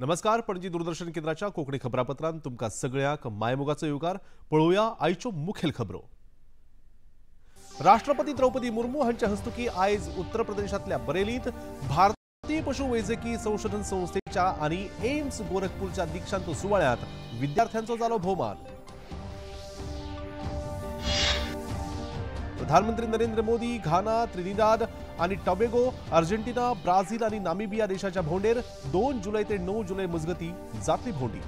नमस्कार। पणजी दूरदर्शन केंद्राच्या कोकणी खबरापत्रांत तुमका सगळ्याक मायमोगाचो येवकार। पळोवया आयच्यो मुखेल खबरो। राष्ट्रपती द्रौपदी मुर्मू हांच्या हस्तुकी आयज उत्तर प्रदेशातल्या बरेलीत भारतीय पशुवैजकी संशोधन संस्थेच्या आणि एम्स गोरखपूरच्या दीक्षांत सुवाळ्यात विद्यार्थ्यांचो जालो भोवमान। प्रधानमंत्री नरेंद्र मोदी घाना, त्रिनिदाद आणि टोबॅगो, अर्जेंटिना, ब्राझील आणि नामिबिया देशाच्या भोंवडेर 2 जुलै ते 9 जुलै मजगती जातली भोंवडी।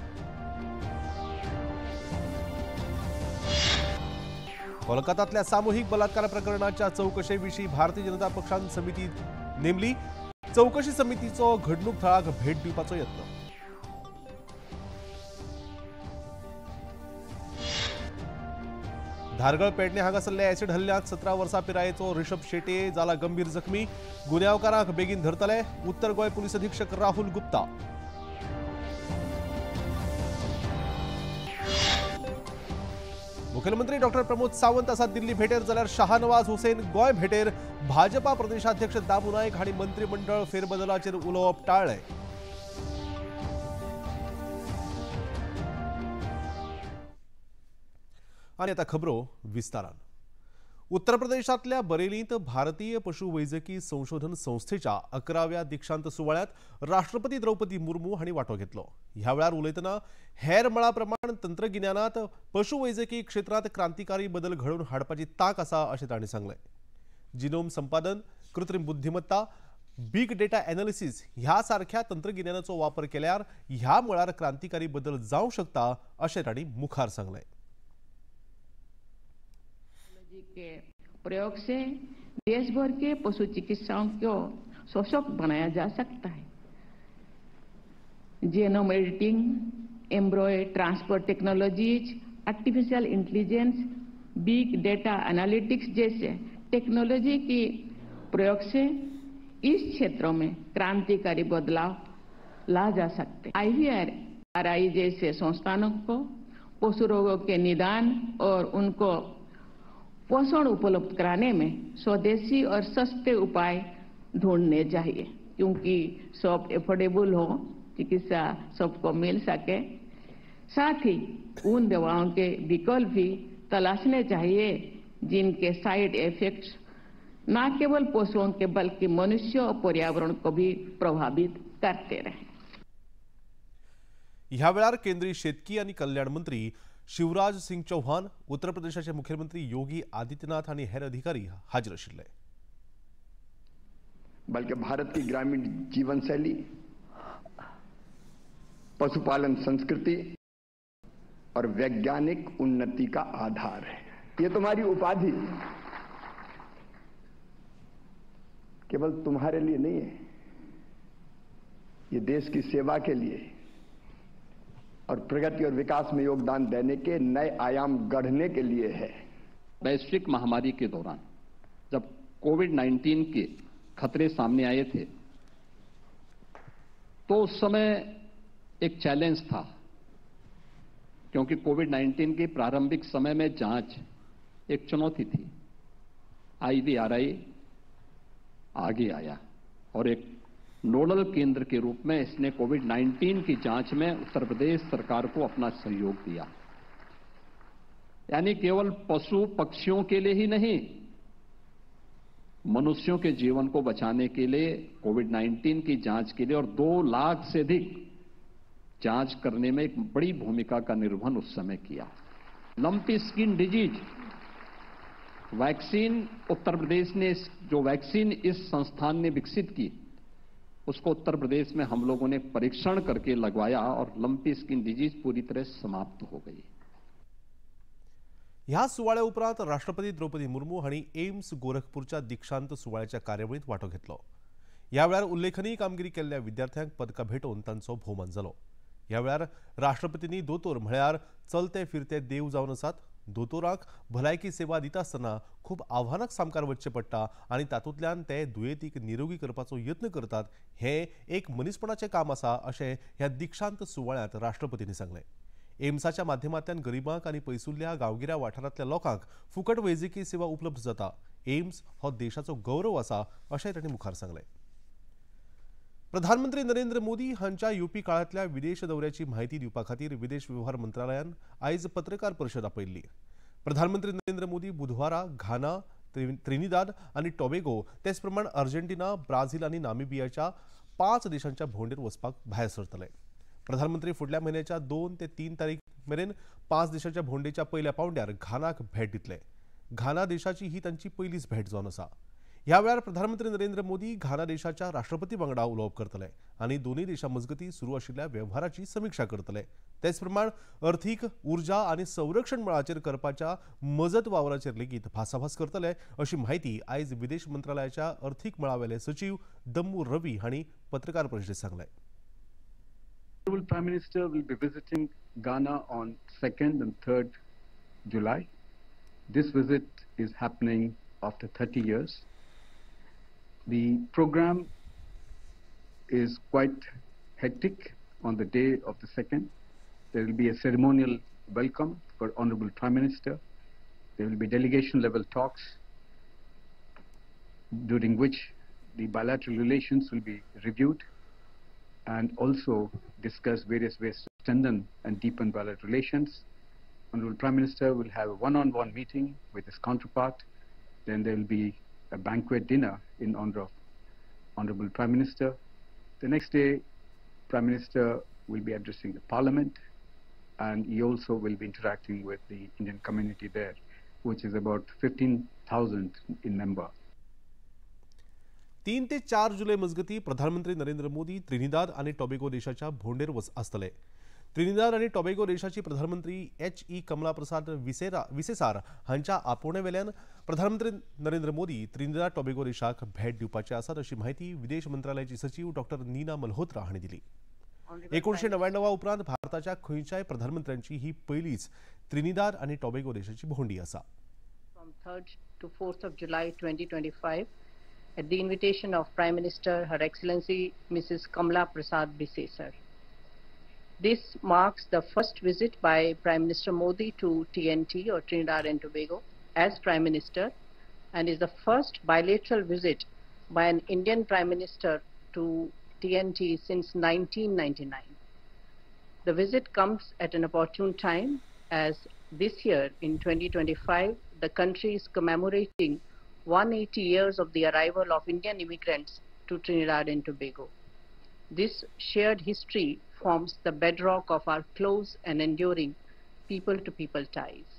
कोलकात्यातल्या सामूहिक बलात्कार प्रकरणाच्या चौकशेविषयी भारतीय जनता पक्षान समिती नेमली। चौकशी समितीचो घडणूक थळाक भेट दिवपाचो यत्न। धारगळ पेडणे हांगासरल्या ऍसिड हल्ल्यात 17 वर्सां पिरायेचो ऋषभ शेटे जाला गंभीर जखमी। गुन्यांवकारांक बेगीन धरतले, उत्तर गोय पुलीस अधीक्षक राहुल गुप्ता। मुख्यमंत्री डॉक्टर प्रमोद सावंत आसात दिल्ली भेटेर, जाल्यार शाहनवाज हुसेन गोय भेटेर। भाजपा प्रदेशाध्यक्ष दामू नायक हांणी मंत्रिमंडळ फेरबदलाचेर उलोवप टाळ्ळें। आणि आता खबरो विस्तारान। उत्तर प्रदेशातल्या बरेलीत भारतीय पशुवैजकी संशोधन संस्थेच्या 11व्या दीक्षांत सुवाळ्यात राष्ट्रपती द्रौपदी मुर्मू हांणी वांटो घेतलो। ह्या वेळार उलयतना हेर मळा प्रमाण तंत्रगिन्यानात पशुवैजकी क्षेत्रात क्रांतिकारी बदल घडोवन हाडपाची तांक आसा अशें तांणी सांगलें। जिनोम संपादन, कृत्रिम बुद्धिमत्ता, बिग डेटा एनालिसिस ह्या सारख्या तंत्रगिन्यानाचो वापर केल्यार ह्या मळार क्रांतिकारी बदल जावंक शकता अशें तांणी मुखार सांगलें। के प्रयोग से देश भर के पशु चिकित्साओं को सशक्त बनाया जा सकता है। Genome editing, एम्ब्रॉय transfer technologies, artificial intelligence, big data analytics जैसे टेक्नोलॉजी की प्रयोग से इस क्षेत्रों में क्रांतिकारी बदलाव ला जा सकते। IVRI जैसे संस्थानों को पशु रोगों के निदान और उनको पोषण उपलब्ध कराने में स्वदेशी और सस्ते उपाय ढूंढने चाहिए, क्योंकि सब एफोर्डेबल हो, चिकित्सा सबको मिल सके। साथ ही उन दवाओं के विकल्प भी तलाशने चाहिए जिनके साइड इफेक्ट्स न केवल पशुओं के बल्कि मनुष्य और पर्यावरण को भी प्रभावित करते रहे। ह्या वेळार केंद्रीय शेतकी आणि कल्याण मंत्री शिवराज सिंग चौहान, उत्तर प्रदेशाचे मुख्यमंत्री योगी आदित्यनाथ आणि हेर अधिकारी हाजीर आशिल्ले। बल्कि भारत की ग्रामीण जीवन शैली, पशुपालन संस्कृति और वैज्ञानिक उन्नति का आधार है। ये तुम्हारी उपाधि केवल तुम्हारे लिए नहीं है, ये देश की सेवा के लिए और प्रगति और विकास में योगदान देने के नए आयाम गढ़ने के लिए है। वैश्विक महामारी के दौरान जब कोविड-19 के खतरे सामने आए थे तो उस समय एक चैलेंज था, क्योंकि कोविड-19 के प्रारंभिक समय में जांच एक चुनौती थी। IVRI आगे आया और एक नोडल केंद्र के रूप में इसने कोविड-19 की जांच में उत्तर प्रदेश सरकार को अपना सहयोग दिया। यानी केवल पशु पक्षियों के लिए ही नहीं, मनुष्यों के जीवन को बचाने के लिए कोविड-19 की जांच के लिए और 2 लाख से अधिक जांच करने में एक बड़ी भूमिका का निर्वहन उस समय किया। Lumpy skin disease vaccine Uttar Pradesh ने जो वैक्सीन इस संस्थान ने विकसित की उसको उत्तर प्रदेश में हम लोगों ने परीक्षण करके लगवाया और लंपी स्किन डिजीज पूरी तरह समाप्त हो गई। ह्या सुवाळ्या उपरांत राष्ट्रपती द्रौपदी मुर्मू हांणी एम्स गोरखपूरच्या दीक्षांत सुवाळ्याच्या कार्यावळीत वांटो घेतलो। ह्या वेळार उल्लेखनीय कामगिरी केल्ल्या विद्यार्थ्यांक पदकां भेटोवन तांचो भोवमान जालो। ह्या वेळार राष्ट्रपतींनी दोतोर म्हळ्यार चलते फिरते देव जावन आसात। दोतोरांक भलायकी सेवा दिता आसतना खूब आव्हानाक सामकार वचचें पडटा आणि तातूंतल्यान ते दुयेंतीक निरोगी करपाचो यत्न करतात। हें एक मनीसपणाचें काम आसा अशें ह्या दीक्षांत सुवाळ्यात राष्ट्रपतींनी सांगलें। एम्साच्या माध्यमांतल्यान गरीबांक आणि पयसुल्ल्या गांवगिऱ्या वाठारांतल्या लोकांक फुकट वैजकी सेवा उपलब्ध जाता। एम्स हो देशाचो गौरव आसा अशेंय तांणी मुखार सांगलें। प्रधानमंत्री नरेंद्र मोदी हांच्या यूपी काळातल्या विदेश दौऱ्याची माहिती दिवपा खातीर विदेश व्यवहार मंत्रालयान आयज पत्रकार परिशद आपयल्ली। प्रधानमंत्री नरेंद्र मोदी बुधवारा घाना, त्रिनिदाद आणि टोबॅगो तेच प्रमाण अर्जेंटिना, ब्राझील आणि नामिबियाच्या 5 देशांच्या भोंवडेर वचपाक भायर सरतले। प्रधानमंत्री फुडल्या महिन्याच्या 2 ते 3 तारीख मेरेन 5 देशांच्या भोंवडेच्या पहिल्या पावंड्यार घानाक भेट दितले। घाना देशाची ही तांची पहिलीच भेट जावन आसा। ह्या वेळार प्रधानमंत्री नरेंद्र मोदी घाना देशाच्या राष्ट्रपती वांगडा उलोवप करतले आणि दोन्ही देशांमजगती सुरू आशिल्ल्या वेव्हाराची समीक्षा करतले। तेच प्रमाण अर्थीक, ऊर्जा आणि संरक्षण मळाचेर करपाच्या मजत वावराचेर लेगीत भासाभास करतले अशी माहिती आयज विदेश मंत्रालयाच्या अर्थीक मळावेले सचिव दम्मू रवी हांणी पत्रकार परिशदेत सांगले। Honorable Prime Minister will be visiting Ghana on 2nd and 3rd July. This visit is happening after 30 years. The program is quite hectic on the day of the 2nd. There will be a ceremonial welcome for Honorable Prime Minister. There will be delegation level talks during which the bilateral relations will be reviewed and also discuss various ways to strengthen and deepen bilateral relations. Honorable Prime Minister will have a one-on-one meeting with his counterpart. Then there will be a banquet dinner in honor of Honorable Prime Minister. The next day, Prime Minister will be addressing the Parliament, and he also will be interacting with the Indian community there, which is about 15,000 in number. 3 ते 4 जुलै मजगती प्रधानमंत्री Narendra Modi Trinidad आणि Tobago देशाच्या भोंवडेर आसतले। Trinidad आणि Tobago देशाची प्रधानमंत्री H.E. कमला प्रसाद विसेसार हांच्या आपोवणेवेल्यान प्रधानमंत्री नरेंद्र मोदी त्रिनिदाद टोबॅगो देशाक भेट दिवपाचे आसात अशी माहिती विदेश मंत्रालयाची सचिव डॉ. नीना मल्होत्रा हांणी दिली। 1999 उपरांत भारताच्या खंयच्याय प्रधानमंत्र्यांची ही पहिलीच त्रिनिदाद आणि टोबॅगो देशाची भोंवडी आसा। From 3rd to 4th of July 2025 at the invitation of Prime Minister Her Excellency Mrs. Kamala Prasad Bisesar. This marks the first visit by Prime Minister Modi to TNT or Trinidad and Tobago as Prime Minister and is the first bilateral visit by an Indian Prime Minister to TNT since 1999. The visit comes at an opportune time as this year in 2025 the country is commemorating 180 years of the arrival of Indian immigrants to Trinidad and Tobago. This shared history forms the bedrock of our close and enduring people-to-people ties.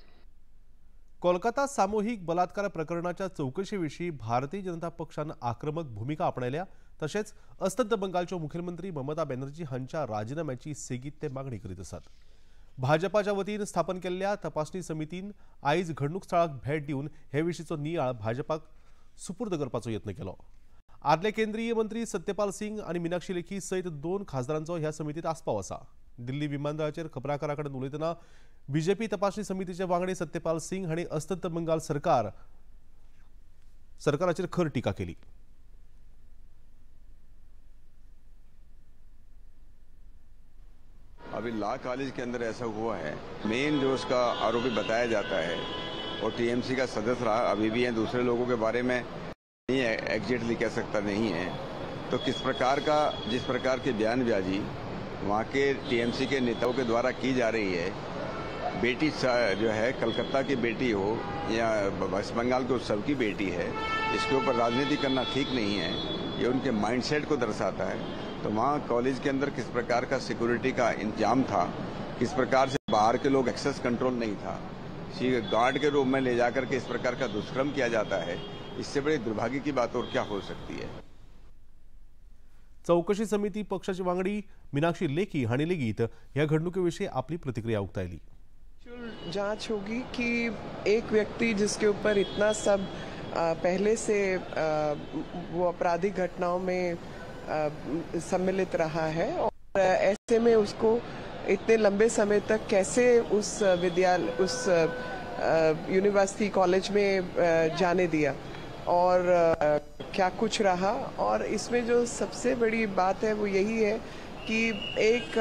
Kolkata सामूहिक बलात्कार प्रकरणाच्या चौकशीविषयी भारतीय जनता पक्षान आक्रमक भूमिका आपणायल्या तशेंच अस्तंत बंगालच्यो मुखेलमंत्री ममता बॅनर्जी हांच्या राजीनाम्याची सेगीत ते मागणी करीत आसात। भाजपाच्या वतीन स्थापन केल्ल्या तपासणी समितीन आयज घडणूक स्थळाक भेट दिवन हे विशींचो नियाळ भाजपाक सुपूर्द करपाचो यत्न केलो। आदले केंद्रीय मंत्री सत्यपाल सिंग आणि मीनाक्षी लेखी सयत 2 खासदारांचो ह्या समितीत आस्पाव आसा। दिल्ली विमानतळाचेर खबराकारांकडेन उलयतना बीजेपी तपासणी समितीचे वांगडी सत्यपाल सिंग हांणी अस्तंत बंगाल सरकाराचेर खर टिका केली। अभी लॉ कॉलेज के अंदर ऐसा हुआ है, मेन जो उसका आरोपी बताया जाता है और टीएमसी का सदस्य रहा, अभी भी है, दूसरे लोगों के बारे में नहीं एग्जैक्टली कह सकता नहीं है। तो किस प्रकार का, जिस प्रकार की बयानबाजी वहाँ के टीएमसी के नेताओं के द्वारा की जा रही है, बेटी जो है कलकत्ता की बेटी हो या वेस्ट बंगाल के उत्सव की बेटी है, इसके ऊपर राजनीति करना ठीक नहीं है। ये उनके माइंडसेट को दर्शाता है। तो वहाँ कॉलेज के अंदर किस प्रकार का सिक्योरिटी का इंतजाम था, किस प्रकार से बाहर के लोग एक्सेस कंट्रोल नहीं था, गार्ड के रूप में ले जाकर के इस प्रकार का दुष्कर्म किया जाता है, इससे बड़ी दुर्भाग्य की बात और क्या हो सकती है। चौकशी समिती पक्षाची वांगडी मीनाक्षी लेखी हांणी लेगीत ह्या घडणुकीविषयी आपली प्रतिक्रिया उक्तायली। जांच होगी कि एक व्यक्ति जिसके ऊपर इतना सब पहले से वो आपराधिक घटनाओं में सम्मिलित रहा है और ऐसे में उसको इतने लंबे समय तक कैसे उस यूनिवर्सिटी कॉलेज में जाने दिया और क्या कुछ रहा। और इसमें जो सबसे बड़ी बात है वो यही है कि एक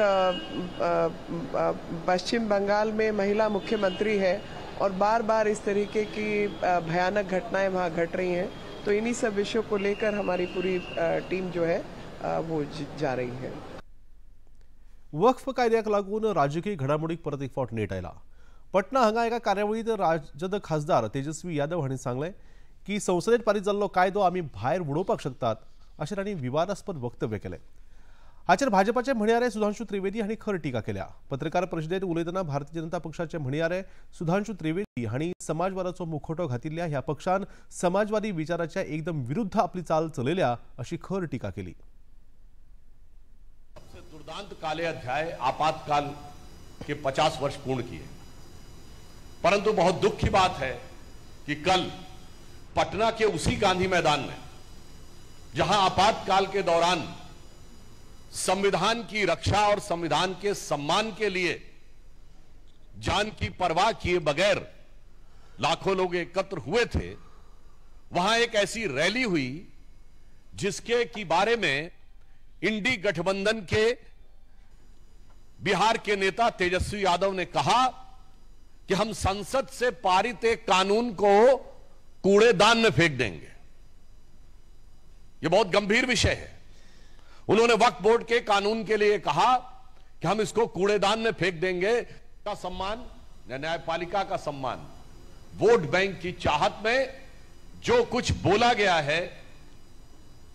पश्चिम बंगाल में महिला मुख्यमंत्री है और बार बार इस तरीके की भयानक घटनाएं वहाँ घट रही हैं। तो इन्हीं सब विषयों को लेकर हमारी पूरी टीम जो है वो जा रही है। वक्फ कायद्याक लागून राजकीय घडामोडीक परत एक फावट नेट आयला। पटना हांगा एका कार्यावळीत राजद खासदार तेजस्वी यादव हांणी सांगलें की संसदेत पारीत जाल्लो कायदो आमी भायर उडोवपाक शकतात अशें तांणी विवादास्पद वक्तव्य केलें। हाचेर भाजपाचे म्हणयारे सुधांशु त्रिवेदी हांणी खर टिका केल्या। पत्रकार परिशदेत उलयतना भारतीय जनता पक्षाचे म्हणयारे सुधांशु त्रिवेदी हांणी समाजवादाचो मुखवटो घातिल्ल्या ह्या पक्षान समाजवादी विचाराच्या एकदम विरुद्ध आपली चाल चलयल्या अशी खर टिका केली। दुर्दांत काले अध्याय आपातकाल के 50 वर्ष पूर्ण किए, परंतु बहुत दुख की बात है कि कल पटना के उसी गांधी मैदान में जहां आपातकाल के दौरान संविधान की रक्षा और संविधान के सम्मान के लिए जान की परवाह किए बगैर लाखों लोग एकत्र हुए थे, वहां एक ऐसी रैली हुई जिसके की बारे में इंडी गठबंधन के बिहार के नेता तेजस्वी यादव ने कहा कि हम संसद से पारित एक कानून को कूड़ेदान में फेंक देंगे। यह बहुत गंभीर विषय है। उन्होंने वक्फ बोर्ड के कानून के लिए कहा कि हम इसको कूड़ेदान में फेंक देंगे। का सम्मान, न्यायपालिका का सम्मान, वोट बैंक की चाहत में जो कुछ बोला गया है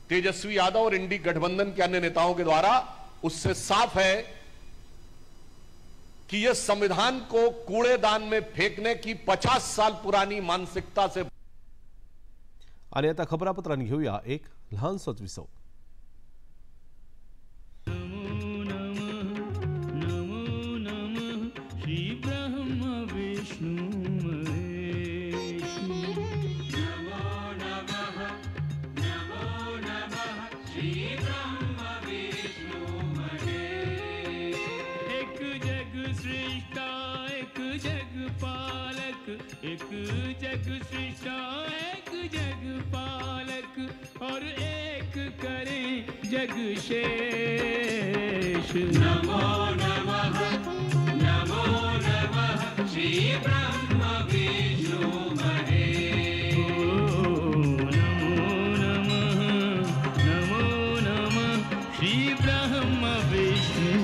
तेजस्वी यादव और इंडी गठबंधन के अन्य नेताओं के द्वारा, उससे साफ है कि यह संविधान को कूड़ेदान में फेंकने की 50 साल पुरानी मानसिकता से। आणि आता खबरापत्रांनी घेऊया एक लहानसोच विसव। एक जग सृष्टा, एक जग पालक और एक करें जग शेष। नमो नमः श्री ब्रह्म विष्णु महेश। नमो नमः श्री ब्रह्म विष्णु।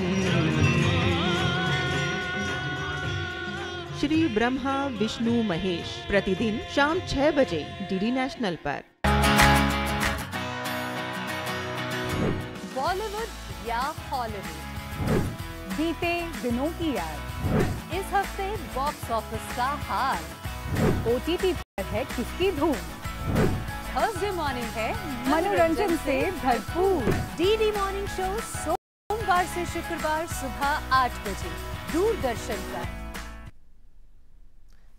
श्री ब्रह्मा विष्णु महेश प्रतिदिन शाम 6 बजे डीडी नेशनल पर। बॉलीवुड या हॉलीवुड, बीते दिनों की याद, इस हफ्ते बॉक्स ऑफिस का हाल, ओटीटी पर है किसकी धूम, थर्सडे मॉर्निंग है मनोरंजन से भरपूर। डीडी मॉर्निंग शो सोमवार से शुक्रवार सुबह 8 बजे दूरदर्शन पर।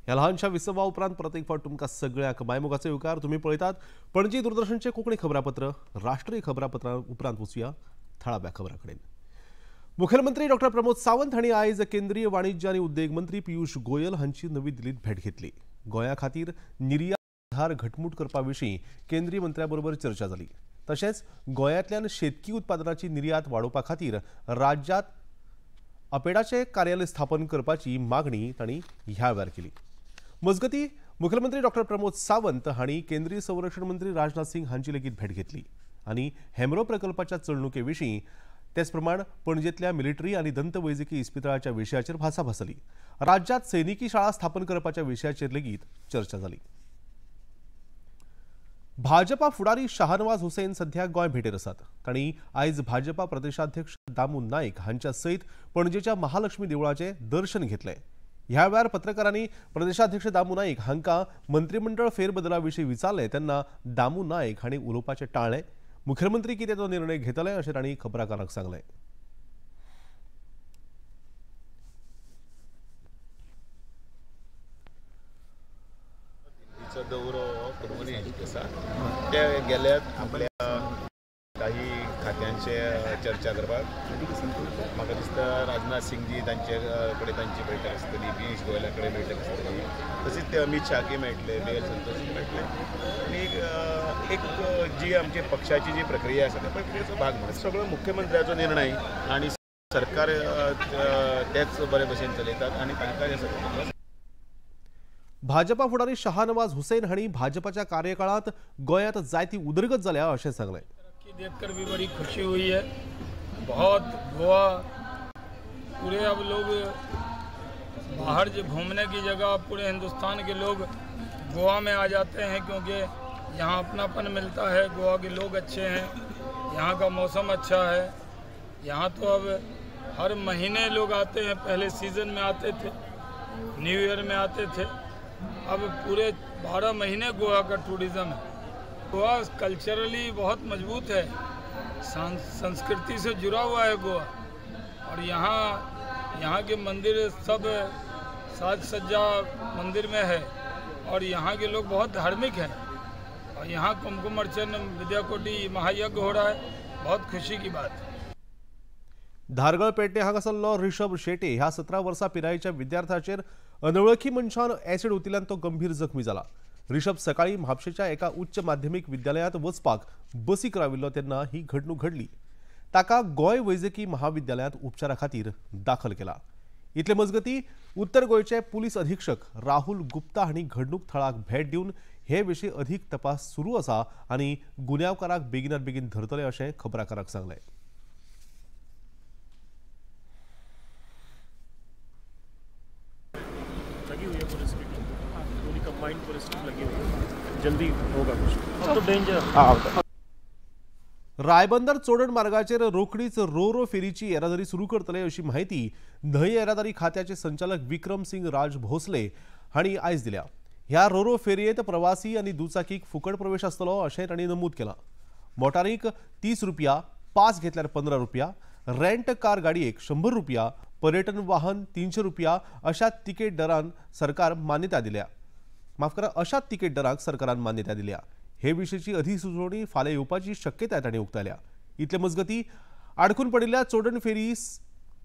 ह्या लहानशा विसवा उपरांत परत एक फावट तुमकां सगळ्याक मायमोगाचो येवकार। तुम्ही पळयतात पणजी दूरदर्शनचे कोंकणी खबरापत्र। राष्ट्रीय खबरापत्रां उपरांत वचूया थळाव्या खबरां कडेन। मुखेलमंत्री डॉ प्रमोद सावंत हांणी आयज केंद्रीय वाणिज्य आनी उद्देग मंत्री पियुष गोयल हांची नवी दिल्लीत भेट घेतली। गोंया खातीर निर्यात आधार घटमूट करपा विशीं केंद्रीय मंत्र्या बरोबर चर्चा जाली। तशेंच गोंयांतल्यान शेतकी उत्पादनाची निर्यात वाडोवपा खातीर राज्यांत अपेडाचे कार्यालय स्थापन करपाची मागणी तांणी ह्या वेळार केली। मजगती मुखेलमंत्री डॉ प्रमोद सावंत हांणी केंद्रीय संरक्षण मंत्री राजनाथ सिंग हांची लेगीत भेट घेतली आनी हेमरो प्रकल्पाच्या चलणुके विशीं तेच प्रमाण पणजेंतल्या मिलिटरी आनी दंत वैजकी इस्पितळाच्या विशयाचेर भासाभास जाली। राज्यांत सैनिकी शाळा स्थापन करपाच्या विशयाचेर लेगीत चर्चा जाली। भाजपा फुडारी शाहनवाज हुसैन सध्या गोंय भेटेर आसात। तांणी आयज भाजपा प्रदेशाध्यक्ष दामू नायक हांच्या सयत पणजेच्या महालक्ष्मी देवळाचे दर्शन घेतले। ह्या वेळार पत्रकारांनी प्रदेशाध्यक्ष दामू नाईक हांकां मंत्रिमंडळ फेरबदला विशीं विचारले तेन्ना दामू नायक हांणी उलोवपाचें टाळ्ळें। मुखेलमंत्री कितें तो निर्णय घेतले अशें तांणी खबराकारांक सांगलें। दौरो परभणी आसा ते गेल्यात आपल्या काही खात्यांचे चर्चा करपाक। म्हाका दिसता राजनाथ सिंग जी तांचे कडेन तांची बैठक आसतली, पियुष गोयला कडेन बैठक आसतली, तशेंच ते अमित शाहके मेळटले, मेयर संतोषी मेळटले आनी एक जी आमची पक्षाची जी प्रक्रिया आसा त्या प्रक्रियेचो भाग म्हणून सगळो मुख्यमंत्र्याचो निर्णय आनी सरकार तेच बरे भशेन चलयतात आनी तांकां हें सगळें। भाजपा फुडारी शाहनवाज हुसैन हांणी भाजपाच्या कार्यकाळांत गोंयांत जायती उदरगत जाल्या अशें सांगलें। देखकर भी बड़ी खुशी हुई है। बहुत गोवा पूरे अब लोग बाहर जो घूमने की जगह पूरे हिंदुस्तान के लोग गोवा में आ जाते हैं, क्योंकि यहाँ अपनापन मिलता है। गोवा के लोग अच्छे हैं, यहाँ का मौसम अच्छा है। यहाँ तो अब हर महीने लोग आते हैं, पहले सीज़न में आते थे, न्यू ईयर में आते थे, अब पूरे 12 महीने गोवा का टूरिज़्म है। गोवा कल्चरली बहुत मजबूत है, संस्कृति से जुड़ा हुआ है गोवा। और यहाँ के मंदिर सब साज सज्जा मंदिर में है, और यहाँ के लोग बहुत धार्मिक हैं। और यहाँ कुमकुम अर्चन विद्याकोटी महायज्ञ हो रहा है, बहुत खुशी की बात है। धारगळ पेडणे हांगासरलो ऋषभ शेटे ह्या 17 वर्सां पिरायेच्या विद्यार्थ्याचेर अनवळखी मनशान ऍसिड ओतिल्ल्यान तो गंभीर जखमी जाला। ऋषभ सकाळी म्हापशेच्या एका उच्च माध्यमिक विद्यालयात वचपाक बसीक राविल्लो तेन्ना ही घडणूक घडली। ताका गोंय वैजकी महाविद्यालयात उपचारा खातीर दाखल केला। इतले मजगती उत्तर गोंयचे पुलीस अधीक्षक राहुल गुप्ता हांणी घडणूक थळाक भेट दिवन हे विशीं अधीक तपास सुरू आसा आनी गुन्यांवकाराक बेगिनात बेगीन धरतले अशें खबराकाराक सांगलें। लगी हुई है पुलिस की टीम, पूरी कंबाइंड पुलिस टीम लगी हुई है, जल्दी होगा कुछ। अब तो डेंजर। रायबंदर चोडण मार्गाचेर रोखडीच रो फेरीची येरादारी सुरू करतले अशी माहिती न्हंय येरादारी खात्याचे संचालक विक्रम सिंग राज भोसले हांणी आयज दिल्या। ह्या रो फेरयेत प्रवासी आनी दुचाकीक फुकट प्रवेश आसतलो अशें तांणी नमूद केलां। मोटारीक 30 रुपया, पास घेतल्यार 15 रुपया, रेंट कार गाडयेक 100 रुपया, पर्यटन वाहन 300 रुपया अशा तिकेट दरान सरकार मान्यता दिल्या। माफ करा, अशा तिकेट दराक सरकारान मान्यता दिल्या। हे विशींची अधिसुचोवणी फाल्यां येवपाची शक्यताय तांणी उक्तायल्या। इतले मजगती आडकून पडिल्ल्या चोडण फेरी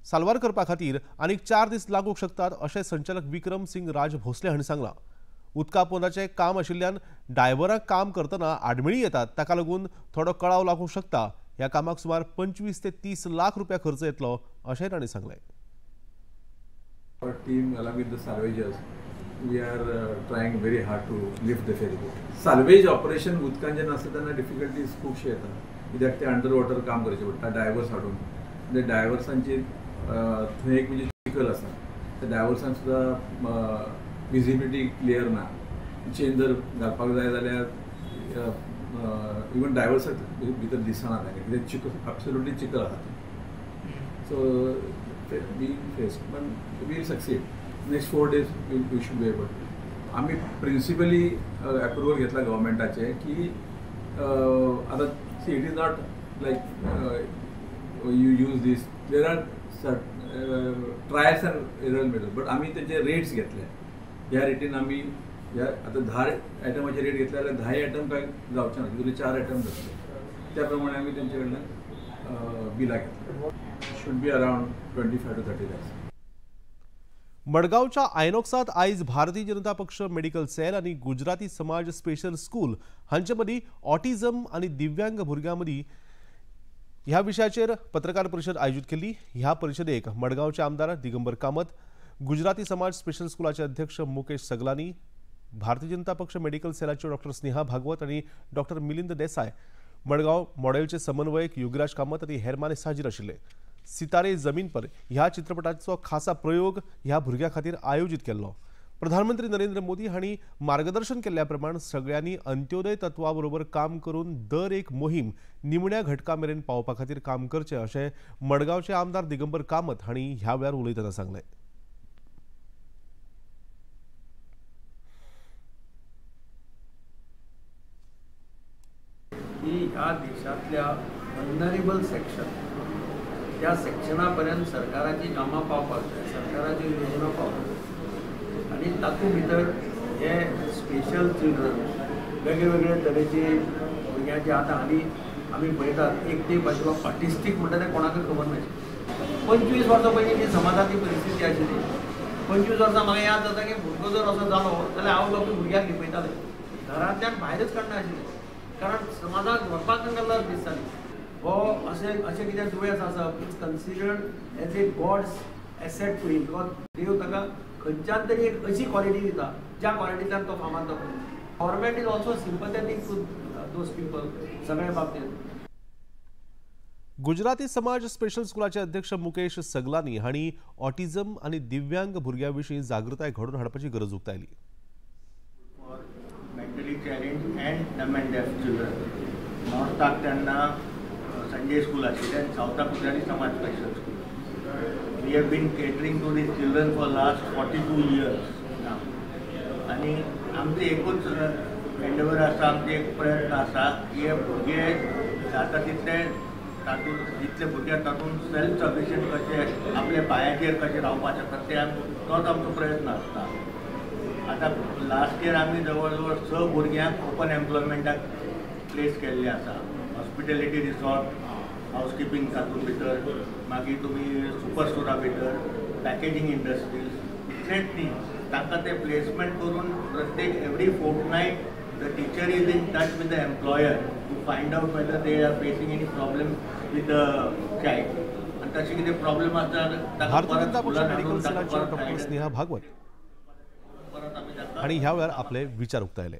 साल्वार करपा खातीर आनीक 4 दीस लागूंक शकतात अशें संचालक विक्रम सिंग राज भोसले हांणी सांगलां। उदका पोंदाचें काम आशिल्ल्यान ड्रायव्हरांक काम करतना आडमेळी येतात, ताका लागून थोडो कळाव लागूंक शकता। ह्या कामाक सुमार 25 ते 30 लाख रुपया खर्च येतलो अशेंय तांणी सांगलें। Our team, along with the salvagers, we are trying very hard to lift the ferry boat. Salvage operation उदकान जेन्ना आसता तेन्ना डिफिकल्टीज खूबशे येता, कित्याक ते अंडर वॉटर काम करचें पडटा, डायवर्स हाडून ते डायवर्सांची थंय एक म्हणजे चिखल आसा, त्या डायवर्सान सुद्दां विजिबिलिटी क्लियर ना, चेन जर घालपाक जाय जाल्यार इवन डायवर्साक भितर दिसना तांकां, कित्याक चिखल एब्सोल्युटली चिखल आसा। सो being faced, but we will succeed. Next 4 days we should be able to. आम्ही प्रिन्सिपली अप्रुवल घेतला गव्हर्मेंटाचे की आता see it is not like you use this, there are trials and error method, but आम्ही त्याचे rates घेतले। ह्या रेटीन आम्ही आता 10 आयटमाचे रेट घेतले जाल्यार 10 आयटम काय जावचे ना, तितूंतले 4 आयटम जातले। त्या प्रमाणे आम्ही त्यांचे कडल्यान बिलां घेतली। should be around 25 to 30 lakhs. मडगावच्या आयनॉक्सात आयज भारतीय जनता पक्ष मेडिकल सेल आणि गुजराती समाज स्पेशल स्कूल हांचे मदीं ऑटिझम आणि दिव्यांग भुरग्यां मदीं ह्या विशयाचेर पत्रकार परिशद आयोजीत केली। ह्या परिशदेक मडगावचे आमदार दिगंबर कामत, गुजराती समाज स्पेशल स्कूलाचे अध्यक्ष मुकेश सगलानी, भारतीय जनता पक्ष मेडिकल सेलाचे डॉक्टर स्नेहा भागवत आणि डॉक्टर मिलिंद देसाय, मडगाव मॉडेलचे समन्वयक युगराज कामत आणि हेर मानेस्त हाजीर आशिल्ले। सितारे जमीन पर ह्या चित्रपटाचो खासा प्रयोग ह्या भुरग्यां खातीर आयोजीत केल्लो। प्रधानमंत्री नरेंद्र मोदी हांणी मार्गदर्शन केल्ल्या प्रमाण सगळ्यांनी अंत्योदय तत्वा बरोबर काम करून दर एक मोहीम निमण्या घटका मेरेन पावपा खातीर काम करचें अशें मडगावचे आमदार दिगंबर कामत हांणी ह्या वेळार उलयतना सांगलें। ह्या देशातल्या वल्नरेबल सेक्शन त्या सेक्शनापर्यंत सरकाराची कामां पावपाक जाय, सरकाराच्यो योजना पावपाक जाय, आनी तातूंत भितर हे स्पेशल चिल्ड्रन वेगळे वेगळे तरेचे भुरग्यांचे आतां आमी पळयतात एक टीप आशिल्लो ऑटिस्टीक म्हणटा तें कोणाकूय खबर नाशिल्लें। 25 वर्सां पयलीं जी समाजाची परिस्थिती आशिल्ली, 25 वर्सां म्हाका याद जाता की भुरगो जर असो जालो जाल्यार आवय बापूय भुरग्याक लिपयताले, घरांतल्यान भायरच काडना आशिल्ले, कारण समाजाक व्हरपाक तांकां लज दिसताली। हो अशें कितें दुयेंस आसप it's considered as a God's asset to him, because देव ताका खंयच्यान तरी एक अशी क्वॉलिटी दिता ज्या क्वॉलिटींतल्यान तो फामाद जाता। Government is also sympathetic to those people सगळ्या बाबतींत। गुजराती समाज स्पेशल स्कूलाचे अध्यक्ष मुकेश सगलानी हांणी ऑटिझम आणि दिव्यांग भुरग्यां जागृताय घडोवन हाडपाची गरज उक्तायली. Mentally challenge and dumb and deaf children नॉर्थाक त्यांना संजय स्कूल आशिल्लें, सावथाक Gujarati Samaj special school. We have been catering to these children for last 42 years now. आनी आमचे एकूच एंडेवर आसा, आमचे एक प्रयत्न आसा की हे भुरगे जाता तितले तातूंत जितले भुरगे तातूंत सेल्फ सफिशियंट कशे आपल्या पांयाचेर कशे रावपाक शकतात तोच आमचो प्रयत्न आसता. आतां लास्ट इयर आमी जवळ जवळ 6 भुरग्यांक ओपन एम्प्लॉयमेंटाक प्लेस केल्ले आसा. हॉस्पिटॅलिटी रिसॉर्ट, हावजकीपिंग तातूंत भितर, मागीर तुमी सुपर स्टोरा भितर, पॅकेजींग इंडस्ट्रीज, इतलेच न्ही तांकां ते प्लेसमेंट करून प्रत्येक every फोर्टनायट the teacher is in touch with the employer to find out whether they are facing any problem with the child. And तशी कितें प्रॉब्लेम आसता भारतीय जनता पक्ष मेडिकल सेलाचे डॉक्टर स्नेहा भागवत आणि ह्या वेळार आपले विचार उक्तायले.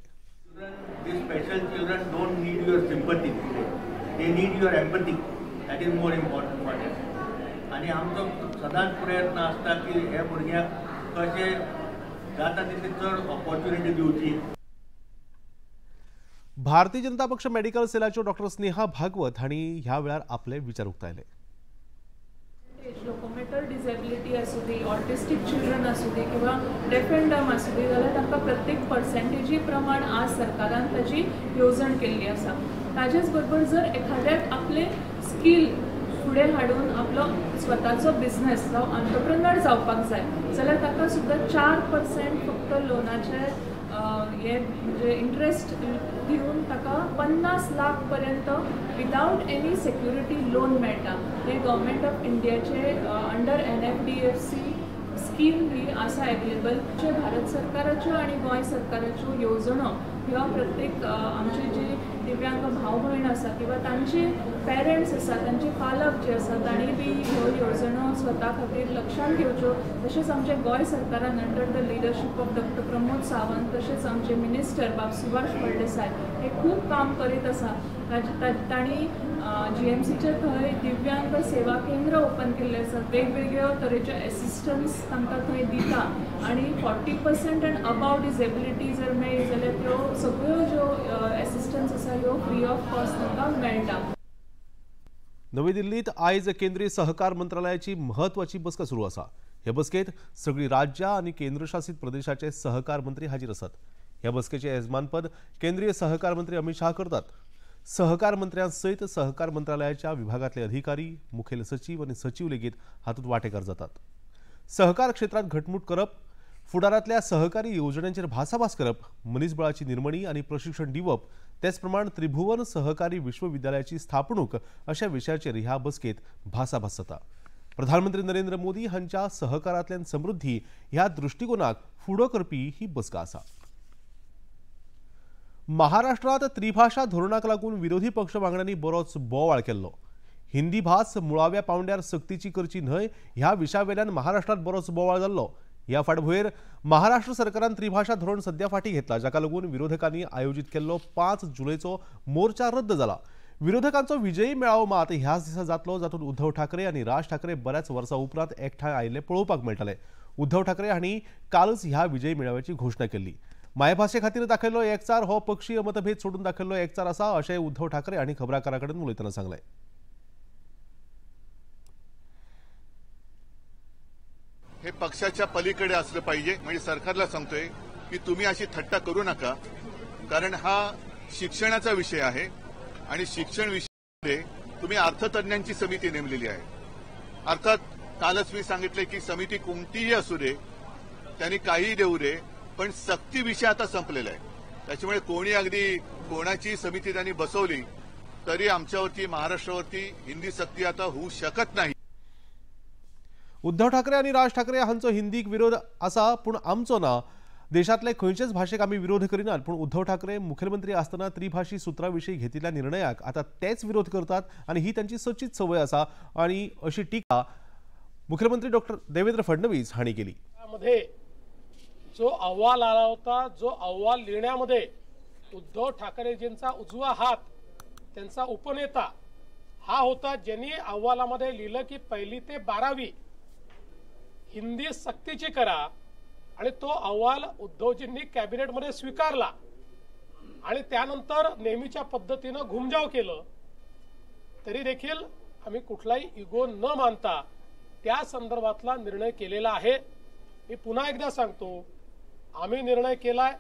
These special children don't need your sympathy, they need your empathy. That is more important for them. आणि आमचो सदांच प्रयत्न आसता की हे भुरग्यांक कशे जाता तितले चड ऑपॉर्च्युनिटी दिवची. भारतीय जनता पक्ष मेडिकल सेलाच्यो डॉक्टर स्नेहा भागवत हांणी ह्या वेळार आपले विचार उक्तायले. लोकोमोटर डिसेबिलिटी असू दे, ऑटिस्टिक चिल्ड्रन असू दे किंवा डेफ अँड डम असू दे जाल्यार तांकां प्रत्येक पर्सेंटेजी प्रमाण आज सरकारान ताची येवजण केल्ली आसा. ताजेच बरोबर जर एखाद्याक आपले स्कील फुडें हाडून आपलो स्वताचो बिझनेस जावं एंटरप्रेन्योर जावपाक जाय जाल्यार ताका सुद्दां 4% फक्त लोनाचे हे म्हणजे इंट्रस्ट दिवन ताका 50 लाख पर्यंत विदाउट एनी सेक्युरिटी लोन मेळटा. हे गव्हर्मेंट ऑफ इंडियाचे अंडर NFDFC स्कीम ही आसा एवेलेबल. जे भारत सरकाराच्यो आणि गोंय सरकाराच्यो येवजणो ह्यो प्रत्येक आमचे जे दिव्यांग भाव भयण आसा किंवा तांचे पेरंट्स आसा, तांचे पालक जे आसा तांणी बी ह्यो येवजणो स्वता खातीर लक्षांत घेवच्यो. तशेंच आमचे गोंय सरकारान under the leadership of doctor Pramod Sawant तशेंच आमचे मिनिस्टर बाब सुभाष फळदेसाय हे खूब काम करीत आसा. तांणी GMCचे थंय दिव्यांग सेवा केंद्र ओपन केल्ले आसात. वेगवेगळ्यो तरेचे एसिस्टन्स तांकां थंय दिता आनी 40% एंड अबाव डिसेबिलिटी जर मेळ्ळी जाल्यार त्यो सगळ्यो ज्यो एसिस्टन्स आसा ह्यो फ्री ऑफ कॉस्ट तांकां मेळटा. नवी दिल्लीत आयज केंद्रीय सहकार मंत्रालयाची महत्वाची बसका सुरू आसा. ह्या बसकेत सगळी राज्यां आनी केंद्रशासित प्रदेशाचे सहकार मंत्री हाजीर आसात. ह्या बसकेचे येजमानपद केंद्रीय सहकार मंत्री अमित शाह करतात. सहकार मंत्र्यांसयत सहकार मंत्रालयाच्या विभागातले अधिकारी, मुखेल सचिव आणि सचिव लेगीत हातूंत वांटेकार जातात. सहकार क्षेत्रात घटमूट करप, फुडारातल्या सहकारी येवजण्यांचेर भासाभास करप, मनीसबळाची निर्मणी आणि प्रशिक्षण दिवप, तेच प्रमाण त्रिभुवन सहकारी विश्वविद्यालयाची स्थापणूक अशा विशयाचेर ह्या बसकेत भासाभास जाता. प्रधानमंत्री नरेंद्र मोदी हांच्या सहकारांतल्यान समृद्धी ह्या दृष्टिकोनाक फुडो करपी ही बसका आसा. महाराष्ट्रात त्रिभाषा धोरणाक लागून विरोधी पक्ष वांगड्यांनी बरोच बोवाळ केल्लो. हिंदी भास मुळाव्या पावंड्यार सक्तीची करची न्हय ह्या विशयावेल्यान महाराष्ट्रात बरोच बोवाळ जाल्लो. ह्या फाटभुंयेर महाराष्ट्र सरकारान त्रिभाषा धोरण सध्या फाटी घेतला, जाका लागून विरोधकांनी आयोजीत केल्लो 5 जुलैचो मोर्चा रद्द जाला. विरोधकांचो विजयी मेळावो मात ह्याच दिसा जातलो, जातूंत उद्धव ठाकरे आनी राज ठाकरे बऱ्याच वर्सां उपरांत एकठांय आयिल्ले पळोवपाक मेळटले. उद्धव ठाकरे हांणी कालच ह्या विजयी मेळाव्याची घोशणा केल्ली. मायभाशे खातीर दाखयल्लो एकचार हो पक्षीय मतभेद सोडून दाखयल्लो एकचार आसा अशें उद्धव ठाकरे हांणी खबराकारां कडेन उलयतना सांगलें. हे पक्षाच्या पलीकडे असलं पाहिजे. म्हणजे सरकारला सांगतोय की तुम्ही अशी थट्टा करू नका, कारण हा शिक्षणाचा विषय आहे आणि शिक्षण विषयामध्ये तुम्ही अर्थतज्ञांची समिती नेमलेली आहे. अर्थात कालच मी सांगितले की समिती कोणतीही असू दे, त्यांनी काहीही देऊ दे, पण सक्ती विषय आता संपलेला आहे. त्याच्यामुळे कोणी अगदी कोणाची समिती त्यांनी बसवली तरी आमच्यावरती, महाराष्ट्रावरती हिंदी सक्ती आता होऊ शकत नाही. उद्धव ठाकरे आणि राज ठाकरे हांचो हिंदीक विरोध आसा, पूण आमचो ना. देशातले खंयचेच भाशेक आमी विरोध करिनात, पूण उद्धव ठाकरे मुखेलमंत्री आसतना त्रिभाषी सुत्राविशीं घेतिल्ल्या निर्णयाक आता तेच विरोध करतात आणि ही त्यांची सचित सवय आसा आणि अशी टीका मुख्यमंत्री डॉक्टर देवेंद्र फडणवीस हांणी केली. जो अहवाल आला होता, जो अहवाल लिहिण्यामध्ये उद्धव ठाकरेजींचा उजवा हात, त्यांचा उपनेता हा होता ज्यांनी अहवालामध्ये लिहिलं की 1ली ते 12वी हिंदी सक्तीची करा, आणि तो अहवाल उद्धवजींनी कॅबिनेटमध्ये स्वीकारला आणि त्यानंतर नेहमीच्या पद्धतीनं घुमजाव केलं. तरी देखील आम्ही कुठलाही इगो न मानता त्या संदर्भातला निर्णय केलेला आहे. मी पुन्हा एकदा सांगतो, आम्ही निर्णय केलाय.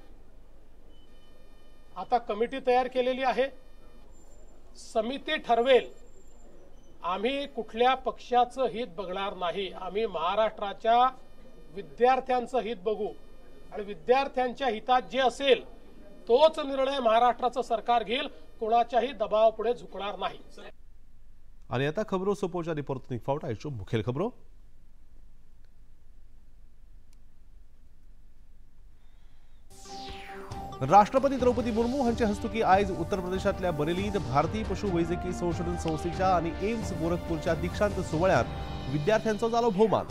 आता कमिटी तयार केलेली आहे, समिती ठरवेल. आम्ही कुठल्या पक्षाचं हित बघणार नाही. आम्ही महाराष्ट्राच्या विद्यार्थ्यांचं हित बघू आणि विद्यार्थ्यांच्या हितात जे असेल तोच निर्णय महाराष्ट्राचं सरकार घेईल. कोणाच्याही दबावापुढे झुकणार नाही. અને आता खबरों सोपोवच्या रिपोर्टनी फावट आयच्यो मुखेल खबरो. राष्ट्रपती द्रौपदी मुर्मू हांचे हस्तुकी आयज उत्तर प्रदेशातल्या बरेलीत भारतीय पशु वैजकी संशोधन संस्थेच्या आणि एम्स गोरखपूरच्या दीक्षांत सोहळ्यात विद्यार्थ्यांचो जालो भोवमान.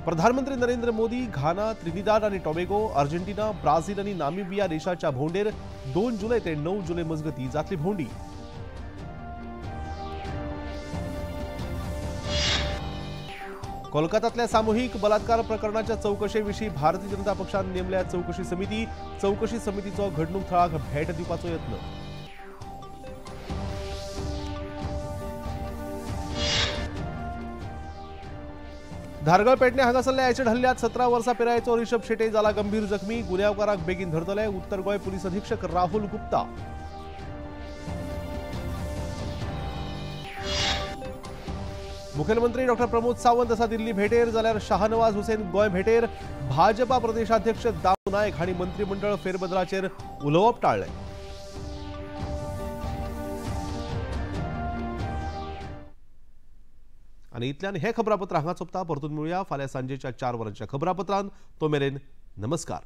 प्रधानमंत्री नरेंद्र मोदी घाना, त्रिनिदाद आणि टोबॅगो, अर्जेंटिना, ब्राझील आणि नामिबिया देशाच्या भोंवडेर 2 जुलै ते 9 जुलै मजगती जातली भोंवडी. कोलकात्यातल्या सामूहिक बलात्कार प्रकरणाच्या चौकशेविषयी भारतीय जनता पक्षान नेमल्या चौकशी समिती. चौकशी समितीचो घडणूक थळाक भेट दिवपाचो यत्न. धारगळ पेडणे हांगासरल्या एसिड हल्ल्यात 17 वर्सां पिरायेचो रिषभ शेटे जाला गंभीर जखमी. गुन्यांवकाराक बेगीन धरतले. उत्तर गोंय पुलीस अधीक्षक राहुल गुप्ता. मुख्यमंत्री डॉ प्रमोद सावंत असा दिल्ली भेटेर, जाल्यार शाहनवाज हुसेन गोंय भेटेर. भाजपा प्रदेशाध्यक्ष दामू नायक हांणी मंत्रिमंडळ फेरबदलाचेर उलोवप टाळ्ळें. आणि इतल्यान हे खबरापत्र हांगा सोंपता. परतून मेळुया फाल्यां सांजेच्या 4 वरांच्या खबरापत्रांत. तो मेरेन नमस्कार.